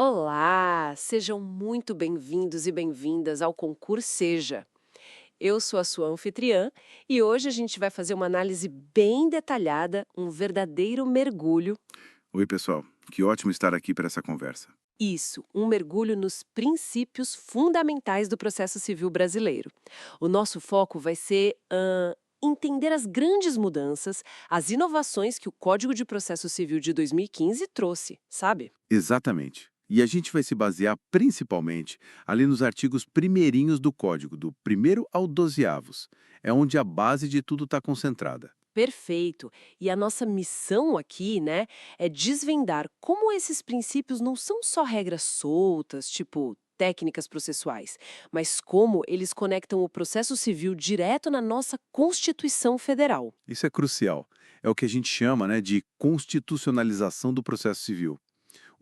Olá, sejam muito bem-vindos e bem-vindas ao Concurso Seja. Eu sou a sua anfitriã e hoje a gente vai fazer uma análise bem detalhada, um verdadeiro mergulho. Oi, pessoal. Que ótimo estar aqui para essa conversa. Isso, um mergulho nos princípios fundamentais do processo civil brasileiro. O nosso foco vai ser entender as grandes mudanças, as inovações que o Código de Processo Civil de 2015 trouxe, sabe? Exatamente. E a gente vai se basear principalmente ali nos artigos primeirinhos do Código, do primeiro ao 12º. É onde a base de tudo está concentrada. Perfeito. E a nossa missão aqui, né, é desvendar como esses princípios não são só regras soltas, tipo técnicas processuais, mas como eles conectam o processo civil direto na nossa Constituição Federal. Isso é crucial. É o que a gente chama, de constitucionalização do processo civil.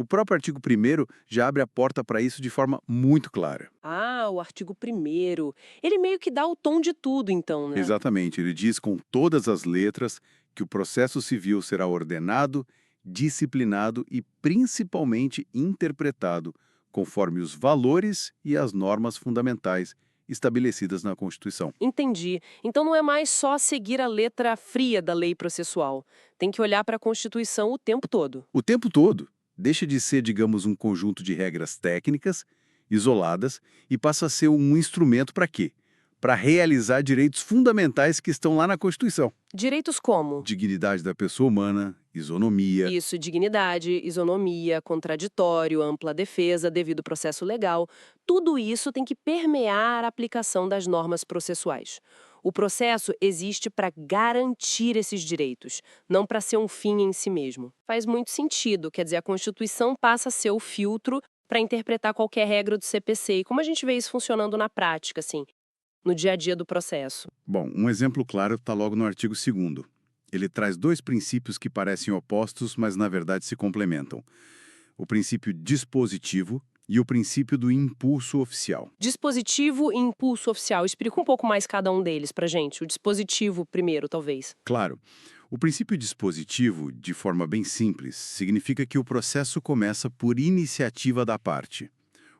O próprio artigo 1º já abre a porta para isso de forma muito clara. Ah, o artigo primeiro. Ele meio que dá o tom de tudo, então, né? Exatamente, ele diz com todas as letras que o processo civil será ordenado, disciplinado e principalmente interpretado conforme os valores e as normas fundamentais estabelecidas na Constituição. Entendi. Então não é mais só seguir a letra fria da lei processual. Tem que olhar para a Constituição o tempo todo. O tempo todo, deixa de ser, digamos, um conjunto de regras técnicas, isoladas, e passa a ser um instrumento para quê? Para realizar direitos fundamentais que estão lá na Constituição. Direitos como? Dignidade da pessoa humana, isonomia. Isso, dignidade, isonomia, contraditório, ampla defesa, devido processo legal, tudo isso tem que permear a aplicação das normas processuais. O processo existe para garantir esses direitos, não para ser um fim em si mesmo. Faz muito sentido, quer dizer, a Constituição passa a ser o filtro para interpretar qualquer regra do CPC. E como a gente vê isso funcionando na prática, assim, no dia a dia do processo? Bom, um exemplo claro está logo no artigo 2º. Ele traz dois princípios que parecem opostos, mas na verdade se complementam. O princípio dispositivo e o princípio do impulso oficial. Dispositivo e impulso oficial. Explica um pouco mais cada um deles pra gente. O dispositivo primeiro, talvez. Claro, o princípio dispositivo, de forma bem simples, significa que o processo começa por iniciativa da parte.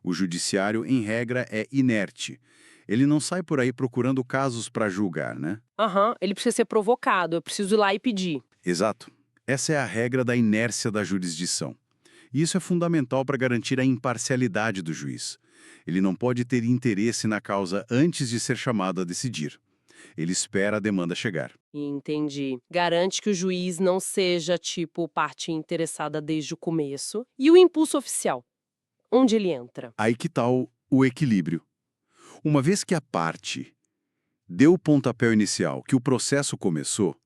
O judiciário, em regra, é inerte. Ele não sai por aí procurando casos para julgar, né? Aham, ele precisa ser provocado. Eu preciso ir lá e pedir. Exato. Essa é a regra da inércia da jurisdição. E isso é fundamental para garantir a imparcialidade do juiz. Ele não pode ter interesse na causa antes de ser chamado a decidir. Ele espera a demanda chegar. Entendi. Garante que o juiz não seja, tipo, parte interessada desde o começo. E o impulso oficial? Onde ele entra? Aí que está o equilíbrio. Uma vez que a parte deu o pontapé inicial, que o processo começou,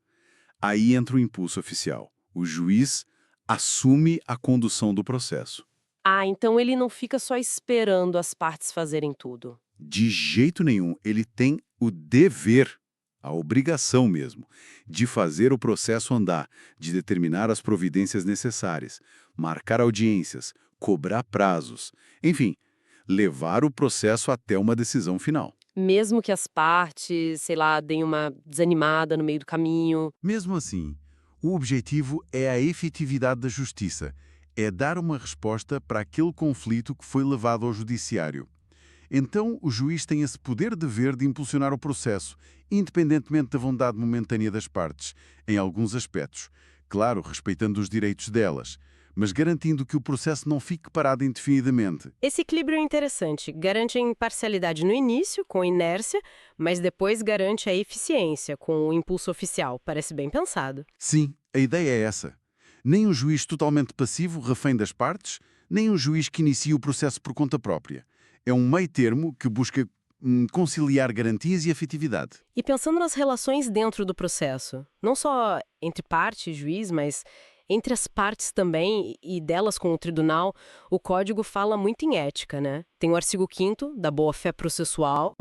aí entra o impulso oficial. O juiz assume a condução do processo. Ah, então ele não fica só esperando as partes fazerem tudo. De jeito nenhum, ele tem o dever, a obrigação mesmo, de fazer o processo andar, de determinar as providências necessárias, marcar audiências, cobrar prazos, enfim, levar o processo até uma decisão final. Mesmo que as partes, sei lá, deem uma desanimada no meio do caminho. Mesmo assim, o objetivo é a efetividade da justiça, é dar uma resposta para aquele conflito que foi levado ao judiciário. Então, o juiz tem esse poder-dever de impulsionar o processo, independentemente da vontade momentânea das partes, em alguns aspectos. Claro, respeitando os direitos delas, mas garantindo que o processo não fique parado indefinidamente. Esse equilíbrio é interessante. Garante a imparcialidade no início, com inércia, mas depois garante a eficiência, com o impulso oficial. Parece bem pensado. Sim, a ideia é essa. Nem um juiz totalmente passivo, refém das partes, nem um juiz que inicia o processo por conta própria. É um meio-termo que busca conciliar garantias e efetividade. E pensando nas relações dentro do processo, não só entre parte e juiz, mas entre as partes também e delas com o tribunal, o código fala muito em ética, né? Tem o artigo 5º da boa-fé processual.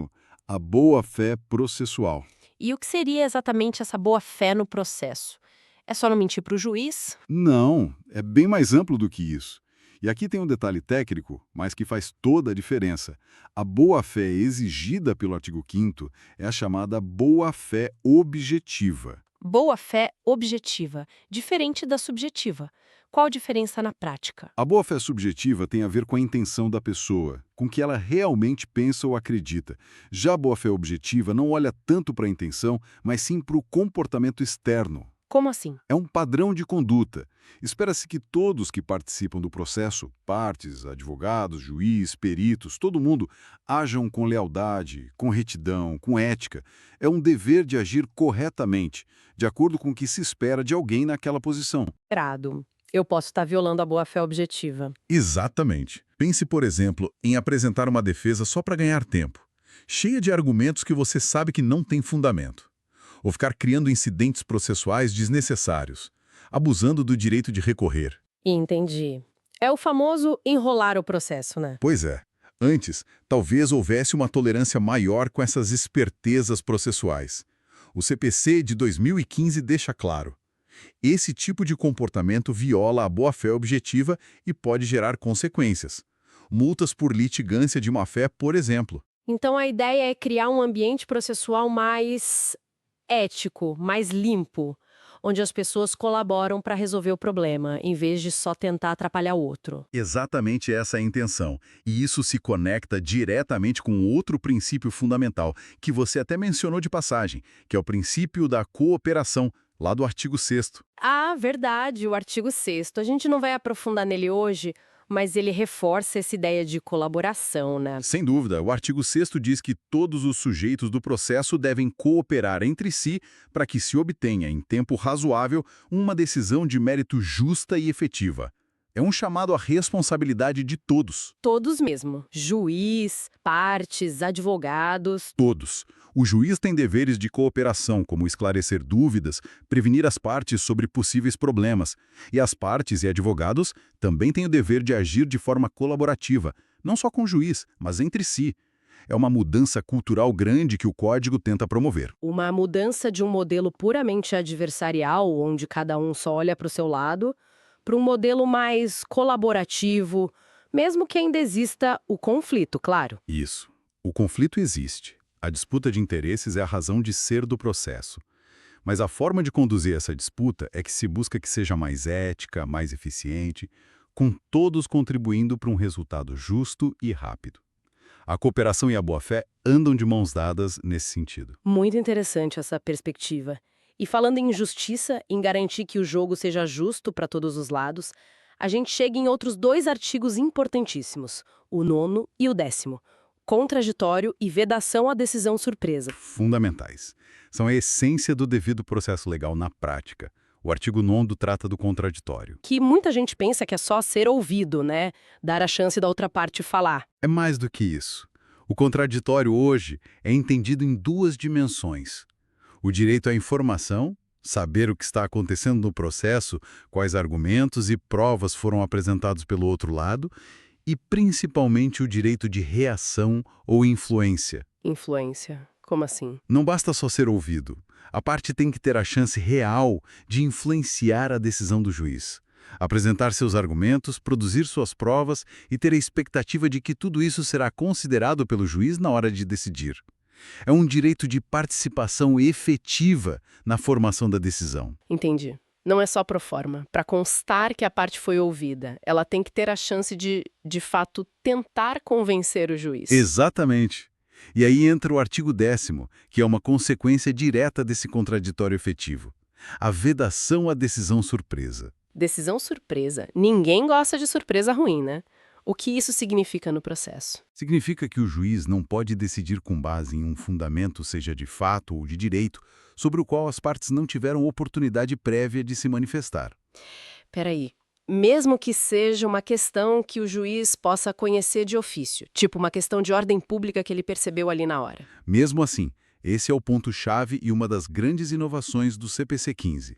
A boa-fé processual. E o que seria exatamente essa boa-fé no processo? É só não mentir para o juiz? Não, é bem mais amplo do que isso. E aqui tem um detalhe técnico, mas que faz toda a diferença. A boa-fé exigida pelo artigo 5º é a chamada boa-fé objetiva. Boa-fé objetiva, diferente da subjetiva. Qual a diferença na prática? A boa-fé subjetiva tem a ver com a intenção da pessoa, com o que ela realmente pensa ou acredita. Já a boa-fé objetiva não olha tanto para a intenção, mas sim para o comportamento externo. Como assim? É um padrão de conduta. Espera-se que todos que participam do processo, partes, advogados, juiz, peritos, todo mundo, ajam com lealdade, com retidão, com ética. É um dever de agir corretamente, de acordo com o que se espera de alguém naquela posição. Grado. Eu posso estar violando a boa-fé objetiva. Exatamente. Pense, por exemplo, em apresentar uma defesa só para ganhar tempo, cheia de argumentos que você sabe que não tem fundamento. Ou ficar criando incidentes processuais desnecessários, abusando do direito de recorrer. Entendi. É o famoso enrolar o processo, né? Pois é. Antes, talvez houvesse uma tolerância maior com essas espertezas processuais. O CPC de 2015 deixa claro. Esse tipo de comportamento viola a boa-fé objetiva e pode gerar consequências. Multas por litigância de má-fé, por exemplo. Então a ideia é criar um ambiente processual mais ético, mais limpo, onde as pessoas colaboram para resolver o problema, em vez de só tentar atrapalhar o outro. Exatamente essa é a intenção. E isso se conecta diretamente com outro princípio fundamental, que você até mencionou de passagem, que é o princípio da cooperação, lá do artigo 6º. Ah, verdade, o artigo 6º. A gente não vai aprofundar nele hoje, mas ele reforça essa ideia de colaboração, né? Sem dúvida, o artigo 6º diz que todos os sujeitos do processo devem cooperar entre si para que se obtenha, em tempo razoável, uma decisão de mérito justa e efetiva. É um chamado à responsabilidade de todos. Todos mesmo. Juiz, partes, advogados. Todos. O juiz tem deveres de cooperação, como esclarecer dúvidas, prevenir as partes sobre possíveis problemas. E as partes e advogados também têm o dever de agir de forma colaborativa, não só com o juiz, mas entre si. É uma mudança cultural grande que o Código tenta promover. Uma mudança de um modelo puramente adversarial, onde cada um só olha para o seu lado, para um modelo mais colaborativo, mesmo que ainda exista o conflito, claro. Isso. O conflito existe. A disputa de interesses é a razão de ser do processo. Mas a forma de conduzir essa disputa é que se busca que seja mais ética, mais eficiente, com todos contribuindo para um resultado justo e rápido. A cooperação e a boa-fé andam de mãos dadas nesse sentido. Muito interessante essa perspectiva. E falando em justiça, em garantir que o jogo seja justo para todos os lados, a gente chega em outros 2 artigos importantíssimos, o 9º e o 10º. Contraditório e vedação à decisão surpresa. Fundamentais. São a essência do devido processo legal na prática. O artigo 9º trata do contraditório. Que muita gente pensa que é só ser ouvido, né? Dar a chance da outra parte falar. É mais do que isso. O contraditório hoje é entendido em 2 dimensões. O direito à informação, saber o que está acontecendo no processo, quais argumentos e provas foram apresentados pelo outro lado, e principalmente o direito de reação ou influência. Influência. Como assim? Não basta só ser ouvido. A parte tem que ter a chance real de influenciar a decisão do juiz. Apresentar seus argumentos, produzir suas provas e ter a expectativa de que tudo isso será considerado pelo juiz na hora de decidir. É um direito de participação efetiva na formação da decisão. Entendi. Não é só pro forma. Para constar que a parte foi ouvida, ela tem que ter a chance de fato, tentar convencer o juiz. Exatamente. E aí entra o artigo 10º, que é uma consequência direta desse contraditório efetivo. A vedação à decisão surpresa. Decisão surpresa. Ninguém gosta de surpresa ruim, né? O que isso significa no processo? Significa que o juiz não pode decidir com base em um fundamento, seja de fato ou de direito, sobre o qual as partes não tiveram oportunidade prévia de se manifestar. Peraí. Mesmo que seja uma questão que o juiz possa conhecer de ofício, tipo uma questão de ordem pública que ele percebeu ali na hora. Mesmo assim, esse é o ponto-chave e uma das grandes inovações do CPC 15.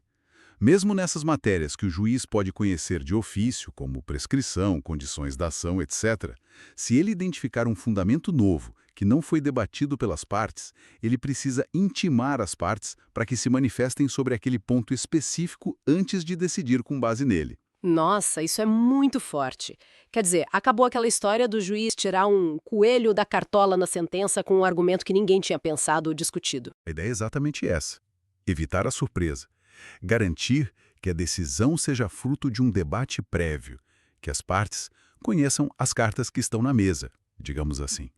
Mesmo nessas matérias que o juiz pode conhecer de ofício, como prescrição, condições da ação, etc., se ele identificar um fundamento novo que não foi debatido pelas partes, ele precisa intimar as partes para que se manifestem sobre aquele ponto específico antes de decidir com base nele. Nossa, isso é muito forte. Quer dizer, acabou aquela história do juiz tirar um coelho da cartola na sentença com um argumento que ninguém tinha pensado ou discutido. A ideia é exatamente essa. evitar a surpresa, garantir que a decisão seja fruto de um debate prévio, que as partes conheçam as cartas que estão na mesa, digamos assim.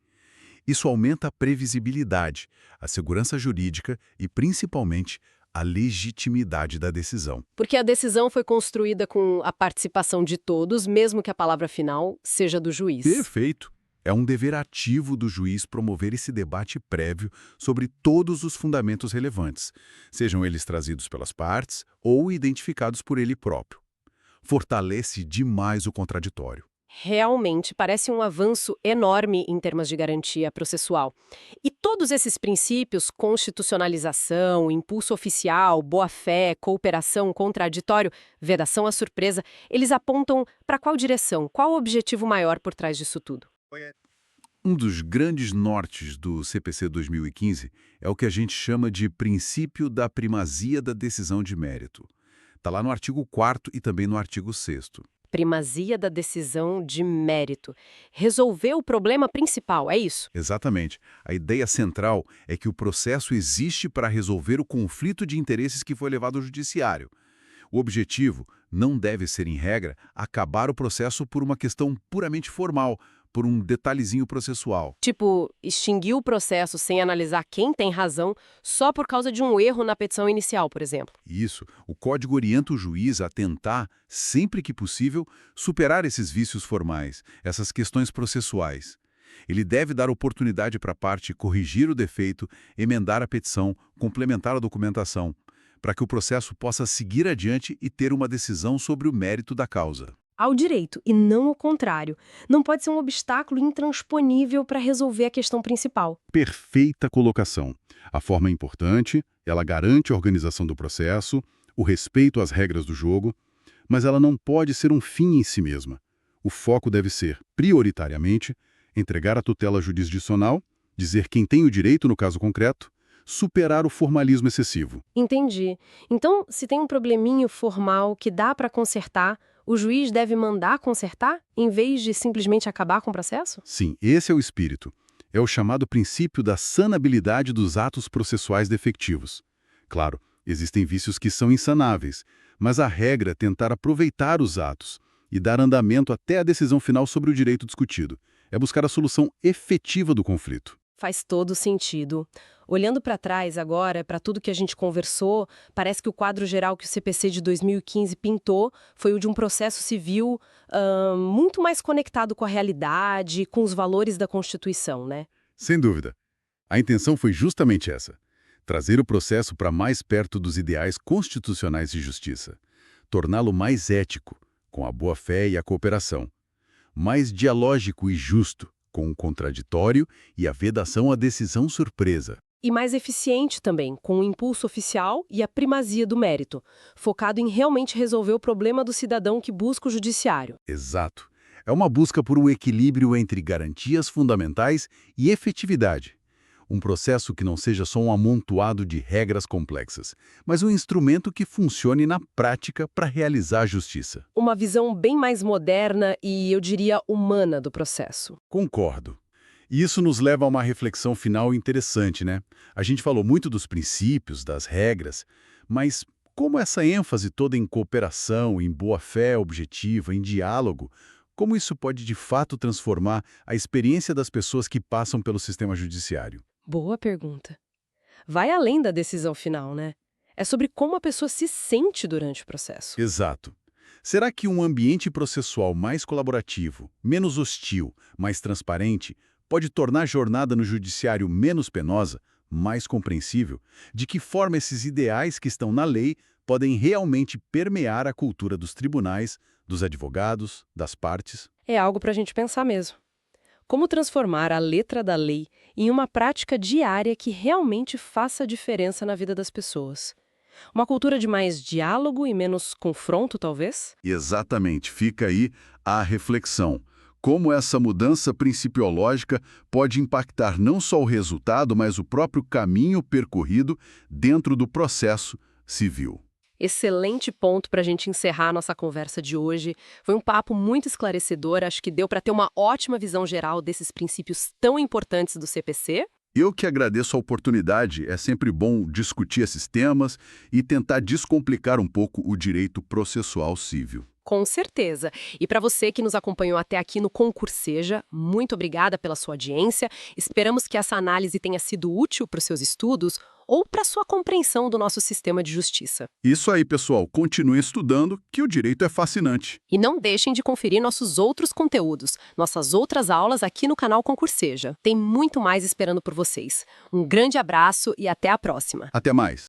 Isso aumenta a previsibilidade, a segurança jurídica e, principalmente, a legitimidade da decisão. Porque a decisão foi construída com a participação de todos, mesmo que a palavra final seja do juiz. Perfeito! É um dever ativo do juiz promover esse debate prévio sobre todos os fundamentos relevantes, sejam eles trazidos pelas partes ou identificados por ele próprio. Fortalece demais o contraditório. Realmente parece um avanço enorme em termos de garantia processual. E todos esses princípios, constitucionalização, impulso oficial, boa-fé, cooperação, contraditório, vedação à surpresa, eles apontam para qual direção, qual o objetivo maior por trás disso tudo? Um dos grandes nortes do CPC 2015 é o que a gente chama de princípio da primazia da decisão de mérito. Está lá no artigo 4º e também no artigo 6º. Primazia da decisão de mérito. Resolver o problema principal, é isso? Exatamente. A ideia central é que o processo existe para resolver o conflito de interesses que foi levado ao judiciário. O objetivo não deve ser, em regra, acabar o processo por uma questão puramente formal, por um detalhezinho processual. Tipo, extinguir o processo sem analisar quem tem razão só por causa de um erro na petição inicial, por exemplo. Isso, o Código orienta o juiz a tentar, sempre que possível, superar esses vícios formais, essas questões processuais. Ele deve dar oportunidade para a parte corrigir o defeito, emendar a petição, complementar a documentação, para que o processo possa seguir adiante e ter uma decisão sobre o mérito da causa. Ao direito, e não o contrário. Não pode ser um obstáculo intransponível para resolver a questão principal. Perfeita colocação. A forma é importante, ela garante a organização do processo, o respeito às regras do jogo, mas ela não pode ser um fim em si mesma. O foco deve ser, prioritariamente, entregar a tutela jurisdicional, dizer quem tem o direito no caso concreto, superar o formalismo excessivo. Entendi. Então, se tem um probleminho formal que dá para consertar, o juiz deve mandar consertar, em vez de simplesmente acabar com o processo? Sim, esse é o espírito. É o chamado princípio da sanabilidade dos atos processuais defectivos. Claro, existem vícios que são insanáveis, mas a regra é tentar aproveitar os atos e dar andamento até a decisão final sobre o direito discutido. É buscar a solução efetiva do conflito. Faz todo sentido. Olhando para trás agora, para tudo que a gente conversou, parece que o quadro geral que o CPC de 2015 pintou foi o de um processo civil muito mais conectado com a realidade e com os valores da Constituição, né? Sem dúvida. A intenção foi justamente essa: trazer o processo para mais perto dos ideais constitucionais de justiça, torná-lo mais ético, com a boa-fé e a cooperação, mais dialógico e justo, com o contraditório e a vedação à decisão surpresa. E mais eficiente também, com o impulso oficial e a primazia do mérito, focado em realmente resolver o problema do cidadão que busca o judiciário. Exato. É uma busca por um equilíbrio entre garantias fundamentais e efetividade. Um processo que não seja só um amontoado de regras complexas, mas um instrumento que funcione na prática para realizar a justiça. Uma visão bem mais moderna e, eu diria, humana do processo. Concordo. E isso nos leva a uma reflexão final interessante, né? A gente falou muito dos princípios, das regras, mas como essa ênfase toda em cooperação, em boa-fé objetiva, em diálogo, como isso pode de fato transformar a experiência das pessoas que passam pelo sistema judiciário? Boa pergunta. Vai além da decisão final, né? É sobre como a pessoa se sente durante o processo. Exato. Será que um ambiente processual mais colaborativo, menos hostil, mais transparente, pode tornar a jornada no judiciário menos penosa, mais compreensível? De que forma esses ideais que estão na lei podem realmente permear a cultura dos tribunais, dos advogados, das partes? É algo para a gente pensar mesmo. Como transformar a letra da lei em uma prática diária que realmente faça diferença na vida das pessoas? Uma cultura de mais diálogo e menos confronto, talvez? Exatamente, fica aí a reflexão. Como essa mudança principiológica pode impactar não só o resultado, mas o próprio caminho percorrido dentro do processo civil. Excelente ponto para a gente encerrar a nossa conversa de hoje. Foi um papo muito esclarecedor, acho que deu para ter uma ótima visão geral desses princípios tão importantes do CPC. Eu que agradeço a oportunidade, é sempre bom discutir esses temas e tentar descomplicar um pouco o direito processual civil. Com certeza. E para você que nos acompanhou até aqui no Concurseja, muito obrigada pela sua audiência. Esperamos que essa análise tenha sido útil para os seus estudos ou para a sua compreensão do nosso sistema de justiça. Isso aí, pessoal. Continue estudando, que o direito é fascinante. E não deixem de conferir nossos outros conteúdos, nossas outras aulas aqui no canal Concurseja. Tem muito mais esperando por vocês. Um grande abraço e até a próxima. Até mais.